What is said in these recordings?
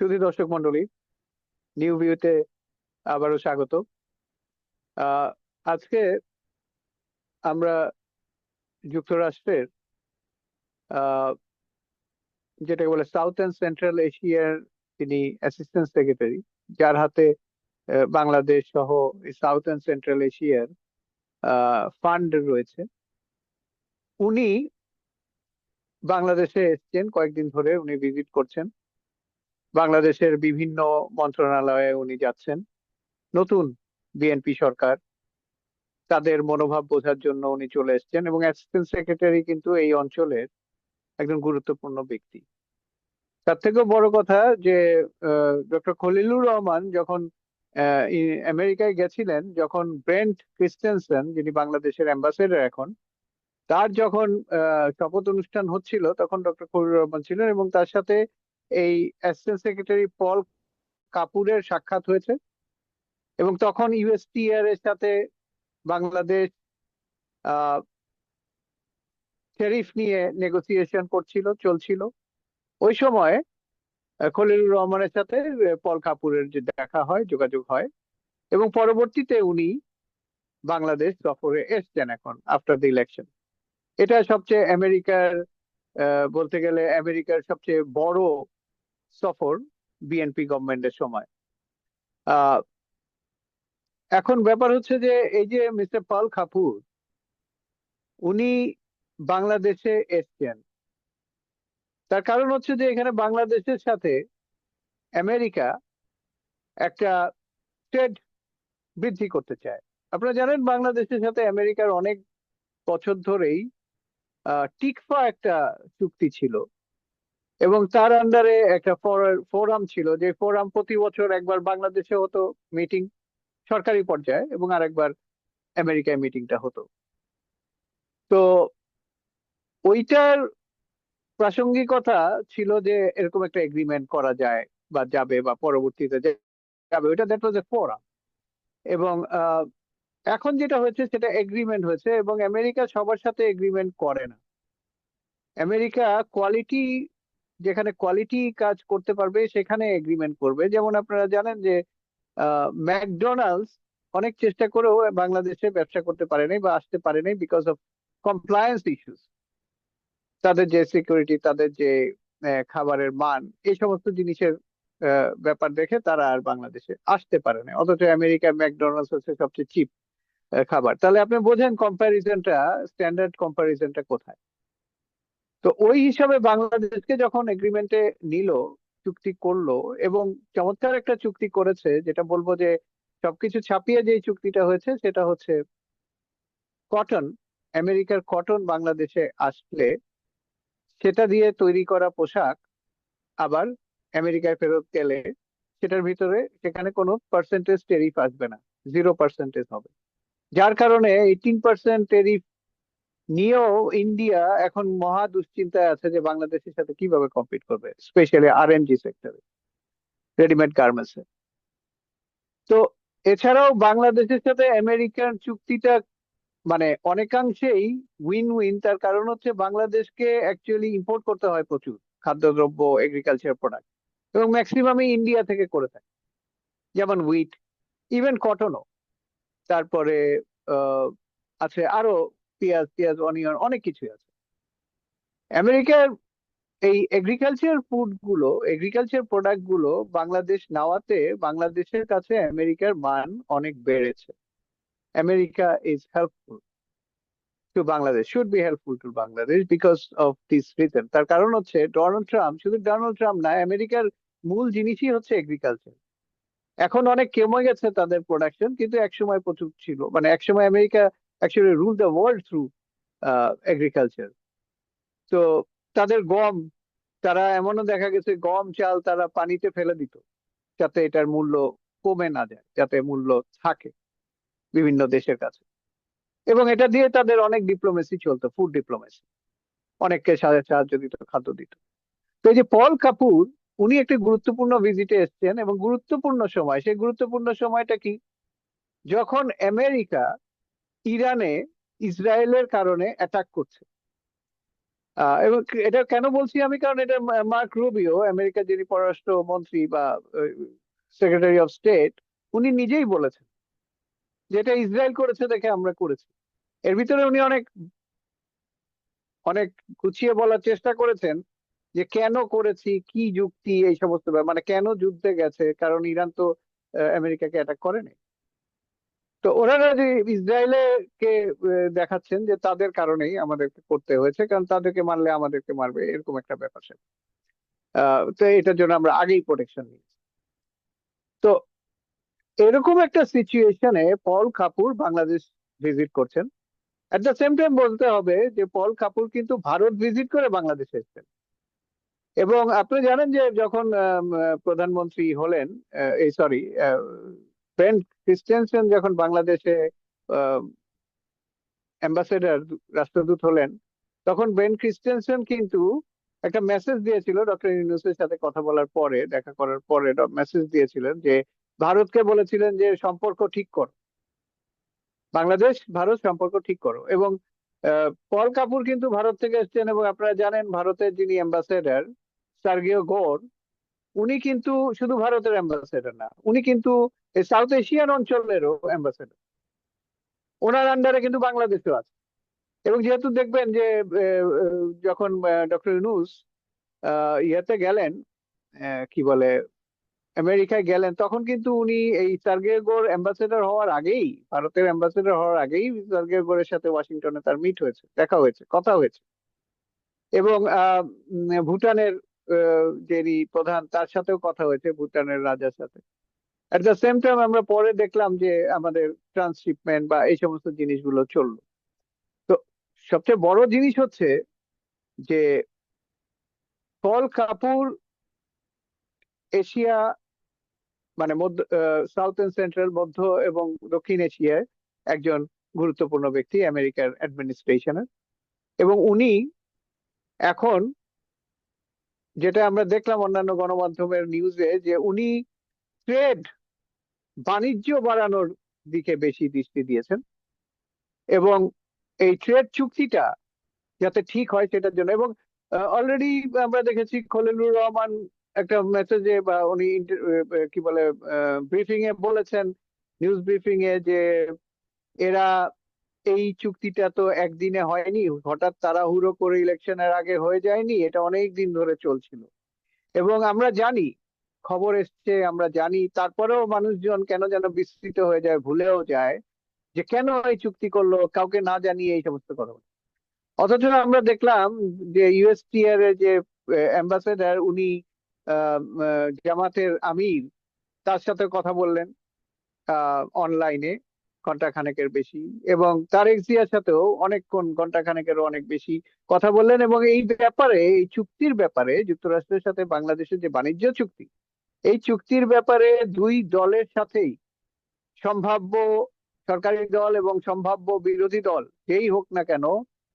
শুধু দর্শক মন্ডলী, নিউ ভিউতে আবারও স্বাগত। আহ আজকে আমরা যুক্তরাষ্ট্রের আহ যেটাকে বলে সাউথ অ্যান্ড সেন্ট্রাল এশিয়ার তিনি অ্যাসিস্ট্যান্ট সেক্রেটারি, যার হাতে বাংলাদেশ সহ সাউথ অ্যান্ড সেন্ট্রাল এশিয়ার ফান্ড রয়েছে। উনি বাংলাদেশে এসেছেন, কয়েকদিন ধরে উনি ভিজিট করছেন। বাংলাদেশের বিভিন্ন মন্ত্রণালয়ে উনি যাচ্ছেন। নতুন বিএনপি সরকার, তাদের মনোভাব বোঝার জন্য উনি চলে এসেছেন, এবং অ্যাসিস্ট্যান্ট সেক্রেটারি কিন্তু এই অঞ্চলের একজন গুরুত্বপূর্ণ ব্যক্তি। তার থেকেও বড় কথা যে ডক্টর খলিলুর রহমান যখন আমেরিকায় গেছিলেন, যখন ব্রেন্ট ক্রিস্টেনসেন, যিনি বাংলাদেশের অ্যাম্বাসেডর এখন, তার যখন শপথ অনুষ্ঠান হচ্ছিল, তখন ডক্টর খলিলুর রহমান ছিলেন, এবং তার সাথে এই অ্যাসিস্ট্যান্ট সেক্রেটারি পল কাপুরের সাক্ষাৎ হয়েছে। এবং তখন ইউএসটিআর এর সাথে বাংলাদেশ ট্যারিফ নিয়ে নেগোসিয়েশন চলছিল। ওই সময় খলিলুর রহমানের সাথে পল কাপুরের যে দেখা হয়, যোগাযোগ হয়, এবং পরবর্তীতে উনি বাংলাদেশ সফরে এসছেন এখন আফটার দ্য ইলেকশন। এটা সবচেয়ে আমেরিকার, বলতে গেলে আমেরিকার সবচেয়ে বড় সফর বিএনপি গভর্নমেন্টের সময়। আহ এখন ব্যাপার হচ্ছে যে এই যে মিস্টার পল কাপুর, উনি বাংলাদেশে এসছেন, তার কারণ হচ্ছে যে এখানে বাংলাদেশের সাথে আমেরিকা একটা ট্রেড বৃদ্ধি করতে চায়। আপনারা জানেন বাংলাদেশের সাথে আমেরিকার অনেক বছর ধরেই টিকফা একটা চুক্তি ছিল, এবং তার আন্ডারে একটা ফোরাম ছিল, যে ফোরাম প্রতি বছর একবার বাংলাদেশে হতো মিটিং সরকারি পর্যায়ে, এবং আরেকবার আমেরিকায় মিটিংটা হতো। তো ওইটার প্রাসঙ্গিকতা ছিল যে এরকম একটা এগ্রিমেন্ট করা যায় বা যাবে, বা পরবর্তীতে যাবে, ওইটা দ্যাট ওয়াজ এ ফোরাম। এবং এখন যেটা হয়েছে সেটা এগ্রিমেন্ট হয়েছে, এবং আমেরিকা সবার সাথে এগ্রিমেন্ট করে না। আমেরিকা কোয়ালিটি, যেখানে কোয়ালিটি কাজ করতে পারবে সেখানে এগ্রিমেন্ট করবে। যেমন আপনারা জানেন যে ম্যাকডোনাল্ডস অনেক চেষ্টা করেও বাংলাদেশে ব্যবসা করতে পারে নাই বা আসতে পারে নাই, বিকজ অফ কমপ্লায়েন্স ইস্যুস। তাদের যে সিকিউরিটি, তাদের যে খাবারের মান, এই সমস্ত জিনিসের ব্যাপার দেখে তারা আর বাংলাদেশে আসতে পারে না। অথচ আমেরিকার ম্যাকডোনাল্ডস হচ্ছে সবচেয়ে চিপ খাবার। তাহলে আপনি বোঝেন কম্প্যারিজনটা, স্ট্যান্ডার্ড কম্প্যারিজনটা কোথায়। তো ওই হিসাবে বাংলাদেশকে যখন এগ্রিমেন্টে নিল, চুক্তি করলো, এবং চমৎকার একটা চুক্তি করেছে, যেটা বলবো যে সবকিছু ছাপিয়ে যে চুক্তিটা হয়েছে সেটা হচ্ছে কটন, আমেরিকার কটন বাংলাদেশে আসলে সেটা দিয়ে তৈরি করা পোশাক আবার আমেরিকায় ফেরত গেলে সেটার ভিতরে সেখানে কোনো পার্সেন্টেজ টেরিফ আসবে না, 0% হবে। যার কারণে 18% টেরিফ নিয়েও ইন্ডিয়া এখন মহা দুশ্চিন্তায় আছে যে বাংলাদেশের সাথে কিভাবে কম্পিট করবে, স্পেশালি আরএনজি সেক্টরে, রেডিমেড গার্মেন্টসে। তো এছাড়াও বাংলাদেশের সাথে আমেরিকান চুক্তিটা মানে অনেকাংশেই উইন উইন। তার কারণ হচ্ছে বাংলাদেশকে অ্যাকচুয়ালি ইম্পোর্ট করতে হয় প্রচুর খাদ্যদ্রব্য, এগ্রিকালচার প্রোডাক্ট, এবং ম্যাক্সিমামই ইন্ডিয়া থেকে করে থাকে, যেমন হুইট, ইভেন কটনও। তারপরে আহ আছে আরো পেঁয়াজ টিয়াজ, অনিয়ন, অনেক কিছুই আছে। আমেরিকার এই এগ্রিকালচার প্রোডাক্ট গুলো বাংলাদেশ নেওয়াতে বাংলাদেশের কাছে আমেরিকার মান অনেক বেড়েছে। America is helpful two Bangladesh, should be helpful two Bangladesh because of this reason. তার কারণ হচ্ছে ডোনাল্ড ট্রাম্প, শুধু ডোনাল্ড ট্রাম্প না, আমেরিকার মূল জিনিসই হচ্ছে এগ্রিকালচার। এখন অনেক কমে গেছে তাদের প্রোডাকশন, কিন্তু একসময় প্রচুর ছিল। মানে একসময় America actually rule the world through agriculture. তো তাদের গম, তারা এমনও দেখা গেছে গম চাল তারা পানিতে ফেলে দিত যাতে এটার মূল্য কমে না যায়, যাতে মূল্য থাকে বিভিন্ন দেশের কাছে। এবং এটা দিয়ে তাদের অনেক ডিপ্লোমেসি চলতো, ফুড ডিপ্লোমেসি, অনেককে সাহায্য দিত, খাদ্য দিত। তো এই যে পল কাপুর, উনি একটি গুরুত্বপূর্ণ ভিজিটে এসেছেন, এবং গুরুত্বপূর্ণ সময়, সেই গুরুত্বপূর্ণ সময়টা কি, যখন আমেরিকা ইরানে ইসরায়েলের কারণে অ্যাটাক করছে। এবং এটা কেন বলছি আমি, কারণ এটা মার্ক রুবিও, আমেরিকার যিনি পররাষ্ট্র মন্ত্রী বা সেক্রেটারি অফ স্টেট, উনি নিজেই বলেছেন যেটা ইসরায়েল করেছে দেখে আমরা করেছি। এর ভিতরে উনি অনেক অনেক গুছিয়ে বলার চেষ্টা করেছেন যে কেন করেছি, কি যুক্তি, এই সমস্ত ব্যাপার, মানে কেন যুদ্ধে গেছে, কারণ ইরান তো আমেরিকাকে অ্যাটাক করেনি। তো ওনারা যে ইসরায়েলে কে দেখাচ্ছেন যে তাদের কারণেই আমাদেরকে করতে হয়েছে, কারণ তাদেরকে মারলে আমাদেরকে মারবে, এরকম একটা ব্যাপার স্যাপার। তো এটার জন্য আমরা আগেই প্রোটেকশন নিয়েছি। তো এরকম একটা সিচুয়েশনে পল কাপুর বাংলাদেশ ভিজিট করছেন। এট দ্য সেম টাইম বলতে হবে যে পল কাপুর কিন্তু ভারত ভিজিট করে বাংলাদেশে এসেছেন। এবং আপনি জানেন যে যখন প্রধানমন্ত্রী হলেন, এই সরি, বেন ক্রিস্টেনসেন যখন বাংলাদেশে অ্যাম্বাসেডার, রাষ্ট্রদূত হলেন, তখন বেন ক্রিস্টেনসেন কিন্তু একটা মেসেজ দিয়েছিল ডক্টর ইউনূসের সাথে কথা বলার পরে, দেখা করার পরে মেসেজ দিয়েছিলেন যে ভারতকে বলেছিলেন যে সম্পর্ক ঠিক করো, বাংলাদেশ ভারত সম্পর্ক ঠিক করো। এবং পল কাপুর কিন্তু ভারত থেকে এসেছেন, এবং আপনারা জানেন ভারতের যিনি অ্যাম্বাসেডার সার্গিও গোর, উনি কিন্তু শুধু ভারতের অ্যাম্বাসেডার না, উনি কিন্তু সাউথ এশিয়ান অঞ্চলেরও অ্যাম্বাসেডার। ওনার আন্ডারে কিন্তু বাংলাদেশও আছে। এবং যেহেতু দেখবেন যে যখন ডক্টর ইউনূস ইয়েতে গেলেন, কি বলে, আমেরিকায় গেলেন, তখন কিন্তু উনি এই সার্গেই গোর অ্যাম্বাসেডার হওয়ার আগেই, ভারতের অ্যাম্বাসেডার হওয়ার আগেই সার্গেই গোরের সাথে ওয়াশিংটনে তার মিট হয়েছে, দেখা হয়েছে, কথা হয়েছে। এবং ভুটানের যিনি প্রধান, তার সাথেও কথা হয়েছে, ভুটানের রাজার সাথে। এট দ্য সেম টাইম আমরা পরে দেখলাম যে আমাদের ট্রান্সশিপমেন্ট বা এই সমস্ত জিনিসগুলো চললো। তো সবচেয়ে বড় জিনিস হচ্ছে যে পল কাপুর এশিয়া, মানে মধ্য, সাউথ এন্ড সেন্ট্রাল, মধ্য এবং দক্ষিণ এশিয়ায় একজন গুরুত্বপূর্ণ ব্যক্তি আমেরিকার অ্যাডমিনিস্ট্রেশনের। এবং উনি এখন, যেটা আমরা দেখলাম অন্যান্য গণমাধ্যমের নিউজে, যে উনি ট্রেড, বাণিজ্য বাড়ানোর দিকে বেশি দৃষ্টি দিয়েছেন। এবং এই ট্রেড চুক্তিটা যাতে ঠিক হয় সেটার জন্য। এবং অলরেডি আমরা দেখেছি খলিলুর রহমান একটা মেসেজে বা উনি কি বলে ব্রিফিং এ বলেছেন, নিউজ ব্রিফিং এ, যে এরা, এই চুক্তিটা তো একদিনে হয়নি, হঠাৎ তাড়াহুড়ো করে ইলেকশনের আগে হয়ে যায়নি, এটা অনেক দিন ধরে চলছিল। এবং আমরা জানি, খবর এসছে, আমরা জানি, তারপরেও মানুষজন কেন যেন বিস্মিত হয়ে যায়, ভুলেও যায় যে কেন এই চুক্তি করলো কাউকে না জানিয়ে, এই সমস্ত কথা। অথচ আমরা দেখলাম যে ইউএসটিআর এর যে অ্যাম্বাসেডার, উনি জামাতের আমির, তার সাথে কথা বললেন অনলাইনে ঘন্টা খানেকের বেশি, এবং তারেক জিয়ার সাথেও অনেকক্ষণ, ঘন্টা খানেকেরও অনেক বেশি কথা বললেন। এবং এই ব্যাপারে, এই চুক্তির ব্যাপারে, যুক্তরাষ্ট্রের সাথে বাংলাদেশের যে বাণিজ্য চুক্তি, এই চুক্তির ব্যাপারে দুই দলের সাথেই, সম্ভাব্য সরকারি দল এবং সম্ভাব্য বিরোধী দল যেই হোক না কেন,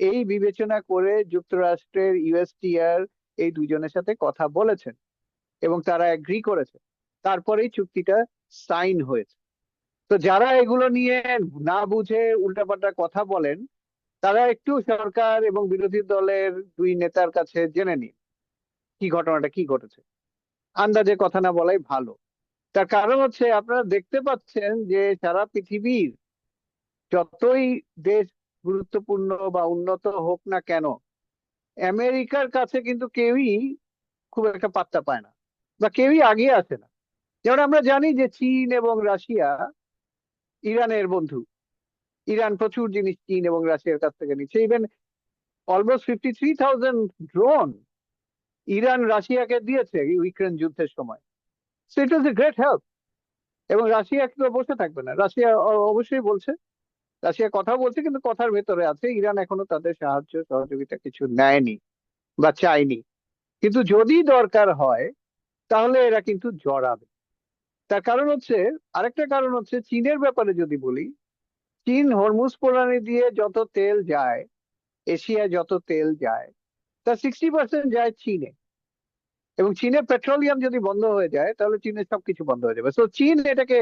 এই বিবেচনা করে যুক্তরাষ্ট্রের ইউএসটিআর এই দুজনের সাথে কথা বলেছেন এবং তারা এগ্রি করেছে, তারপরেই চুক্তিটা সাইন হয়েছে। তো যারা এগুলো নিয়ে না বুঝে উল্টাপাল্টা কথা বলেন, তারা একটু সরকার এবং বিরোধী দলের দুই নেতার কাছে জেনে নিন কি ঘটনাটা কি ঘটেছে, আন্দাজে কথা না বলাই ভালো। তার কারণ হচ্ছে আপনারা দেখতে পাচ্ছেন যে সারা পৃথিবীর যতই দেশ গুরুত্বপূর্ণ বা উন্নত হোক না কেন, আমেরিকার কাছে কিন্তু কেউই খুব একটা পাত্তা পায় না, বা কেউই আগে আসে না। যেমন আমরা জানি যে চীন এবং রাশিয়া ইরানের বন্ধু, ইরান প্রচুর জিনিস চীন এবং রাশিয়ার কাছ থেকে নিচ্ছে। ইভেন অলমোস্ট 53,000 ড্রোন ইরান রাশিয়াকে দিয়েছে ইউক্রেন যুদ্ধের সময়। So it was a great help. এবং রাশিয়া তো বসে থাকবে না, রাশিয়া অবশ্যই বলছে, রাশিয়া কথা বলছে, কিন্তু কথার ভেতরে আছে ইরান এখনো তাদের সাহায্য সহযোগিতা কিছু নেয়নি বা চায়নি। কিন্তু যদি দরকার হয় তাহলে এরা কিন্তু জড়াবে। তার কারণ হচ্ছে, আরেকটা কারণ হচ্ছে চীনের ব্যাপারে যদি বলি, চীন হরমুজ প্রণালী দিয়ে যত তেল যায়, এশিয়ায় যত তেল যায়, তার 60% যায় চীনে। এবং চীনের পেট্রোলিয়াম যদি বন্ধ হয়ে যায় তাহলে চীনের সবকিছু বন্ধ হয়ে যাবে। তো চীন এটাকে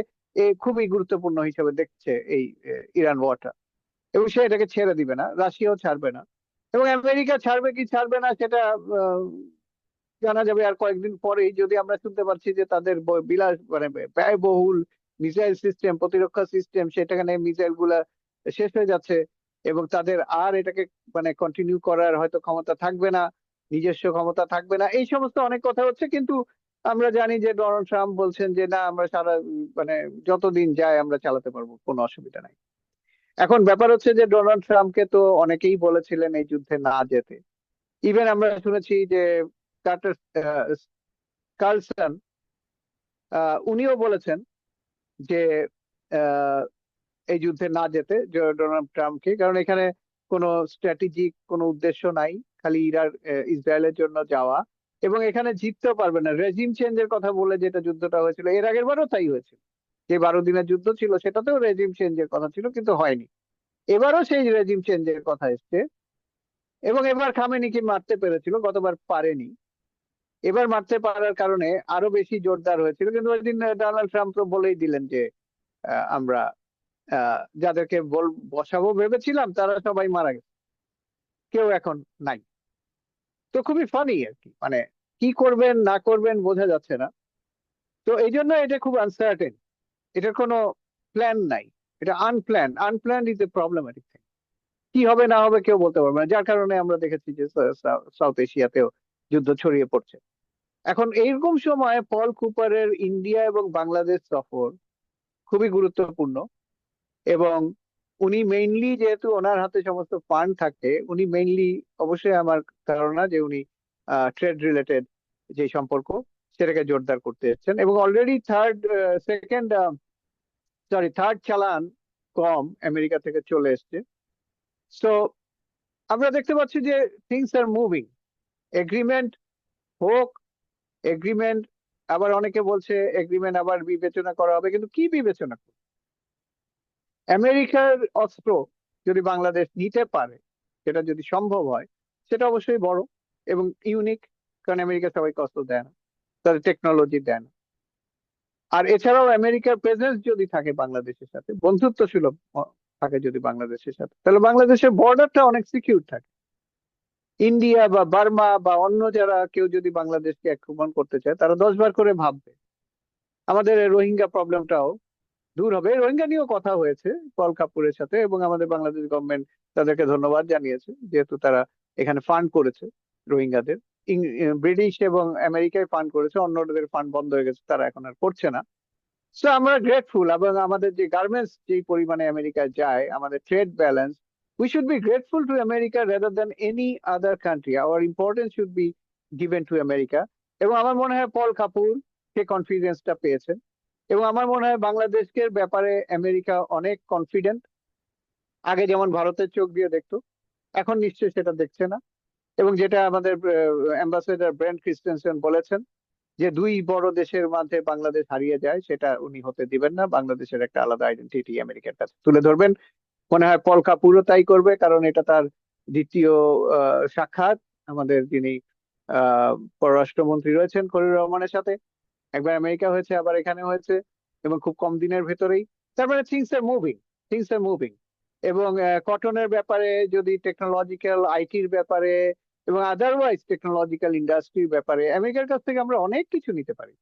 খুবই গুরুত্বপূর্ণ হিসেবে দেখছে এই ইরান ওয়ারটা, এবং সে এটাকে ছেড়ে দিবে না, রাশিয়াও ছাড়বে না। এবং আমেরিকা ছাড়বে কি ছাড়বে না সেটা আহ, জানা যাবে আর কয়েকদিন পরেই, যদি আমরা শুনতে পাচ্ছি যে তাদের বিলাস মানে ব্যয়বহুল মিসাইল সিস্টেম, প্রতিরক্ষা সিস্টেম, সেটাখানে মিসাইল গুলা শেষ হয়ে যাচ্ছে এবং তাদের আর এটাকে মানে কন্টিনিউ করার হয়তো ক্ষমতা থাকবে না, নিজস্ব ক্ষমতা থাকবে না, এই সমস্ত অনেক কথা হচ্ছে। কিন্তু আমরা জানি যে ডোনাল্ড ট্রাম্প বলছেন যে না, আমরা সারা মানে যতদিন যায় আমরা চালাতে পারবো, কোনো অসুবিধা নাই। এখন ব্যাপার হচ্ছে যে ডোনাল্ড ট্রাম্পকে তো অনেকেই বলেছিলেন এই যুদ্ধে না যেতে। ইভেন আমরা শুনেছি যে কার্টার কার্লসন উনিও বলেছেন যে আহ, এই যুদ্ধে না যেতে ডোনাল্ড ট্রাম্পকে, কারণ এখানে কোনো স্ট্র্যাটেজিক কোনো উদ্দেশ্য নাই, খালি ইসরায়েলের জন্য যাওয়া। এবং এখানে জিততেও পারবে না, রেজিম চেঞ্জের কথা বলে যেটা যুদ্ধটা হয়েছিল এর আগের বারও তাই হয়েছিল। যে 12 দিনের যুদ্ধ ছিল সেটাতেও রেজিম চেঞ্জের কথা ছিল, কিন্তু হয়নি। এবারও সেই রেজিম চেঞ্জের কথা এসছে। এবং এবার খামেনিকে মারতে পেরেছিল, গতবার পারেনি। এবার মারতে পারার কারণে আরো বেশি জোরদার হয়েছিল। কিন্তু ওই দিন ডোনাল্ড ট্রাম্প তো বলেই দিলেন যে আমরা যাদেরকে বসাবো ভেবেছিলাম তারা সবাই মারা গেছে, কেউ এখন নাই। তো খুবই ফানি আর কি, মানে কি করবেন না করবেন বোঝা যাচ্ছে না। তো এই জন্য এটা খুব আনসার্টেন, এটার কোনো প্ল্যান নাই। এটা unplanned, unplanned is a problematic thing. কি হবে না হবে কেউ বলতে পারবে না, যার কারণে আমরা দেখেছি যে সাউথ এশিয়াতেও যুদ্ধ ছড়িয়ে পড়ছে। এখন এইরকম সময় পল কুপারের ইন্ডিয়া এবং বাংলাদেশ সফর খুবই গুরুত্বপূর্ণ। এবং উনি মেইনলি, যেহেতু ওনার হাতে সমস্ত ফান্ড থাকে, উনি মেইনলি, অবশ্যই আমার ধারণা যে উনি ট্রেড রিলেটেড যে সম্পর্ক সেটাকে জোরদার করতে এসেছেন। এবং অলরেডি থার্ড চালান কম আমেরিকা থেকে চলে এসছে। সো আমরা দেখতে পাচ্ছি যে থিংস আর মুভিং। এগ্রিমেন্ট হোক, এগ্রিমেন্ট, আবার অনেকে বলছে এগ্রিমেন্ট আবার বিবেচনা করা হবে, কিন্তু কি বিবেচনা করবে? আমেরিকার অস্ত্র যদি বাংলাদেশ নিতে পারে, সেটা যদি সম্ভব হয়, সেটা অবশ্যই বড় এবং ইউনিক। কারণ আমেরিকা সবাইকে অস্ত্র দেয় না, তাদের টেকনোলজি দেয় না। আর এছাড়াও আমেরিকার প্রেজেন্স যদি থাকে বাংলাদেশের সাথে, বন্ধুত্ব সুলভ থাকে যদি বাংলাদেশের সাথে, তাহলে বাংলাদেশের বর্ডারটা অনেক সিকিউর থাকে। ইন্ডিয়া বা বার্মা বা অন্য যারা কেউ যদি বাংলাদেশকে আক্রমণ করতে চায়, তারা 10 বার করে ভাববে। আমাদের রোহিঙ্গা প্রবলেমটাও দূর হবে। রোহিঙ্গা নিয়েও কথা হয়েছে পল কাপুরের সাথে, এবং আমাদের বাংলাদেশ গভর্নমেন্ট তাদেরকে ধন্যবাদ জানিয়েছে, যেহেতু তারা এখানে ফান্ড করেছে রোহিঙ্গাদের। ব্রিটিশ এবং আমেরিকায় ফান্ড করেছে, অন্যদের ফান্ড বন্ধ হয়ে গেছে, তারা এখন আর করছে না। সো আমরা গ্রেটফুল। এবং আমাদের যে গার্মেন্টস যেই পরিমাণে আমেরিকায় যায়, আমাদের trade balance, we should be grateful to America rather than any other country. Our importance should be given to America. এবং আমার মনে হয় পল কাপুর সে কনফিডেন্সটা পেয়েছেন। এবং আমার মনে হয় বাংলাদেশকে ব্যাপারে আমেরিকা অনেক কনফিডেন্ট। আগে যেমন ভারতের চোখ দিয়ে দেখতো, এখন নিশ্চয়ই সেটা দেখছে না। এবং যেটা আমাদের অ্যাম্বাসেডর ব্রেন্ট ক্রিস্টেনসেন বলেছেন, যে দুই বড় দেশের মাঝে বাংলাদেশ হারিয়ে যায়, সেটা উনি হতে দিবেন না। বাংলাদেশের একটা আলাদা আইডেন্টিটি আমেরিকার কাছে তুলে ধরবেন। মনে হয় পল কাপুরও তাই করবে, কারণ এটা তার দ্বিতীয় সাক্ষাৎ আমাদের যিনি আহ পররাষ্ট্রমন্ত্রী রয়েছেন খলিলুর রহমানের সাথে। একবার আমেরিকা হয়েছে, আবার এখানে হয়েছে, এবং খুব কম দিনের ভেতরেই। তার মানে things are moving, things are moving. এবং কটনের ব্যাপারে, যদি টেকনোলজিক্যাল আইটির ব্যাপারে এবং আদারওয়াইজ টেকনোলজিক্যাল ইন্ডাস্ট্রির ব্যাপারে আমেরিকার কাছ থেকে আমরা অনেক কিছু নিতে পারি।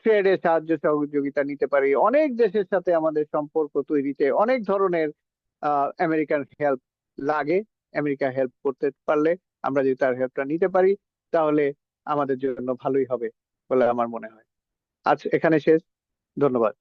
ট্রেডে সাহায্য সহযোগিতা নিতে পারি, অনেক দেশের সাথে আমাদের সম্পর্ক তৈরিতে অনেক ধরনের আমেরিকান হেল্প লাগে। আমেরিকা হেল্প করতে পারলে, আমরা যদি তার হেল্পটা নিতে পারি, তাহলে আমাদের জন্য ভালোই হবে বলে আমার মনে হয়। আজ এখানে শেষ। ধন্যবাদ।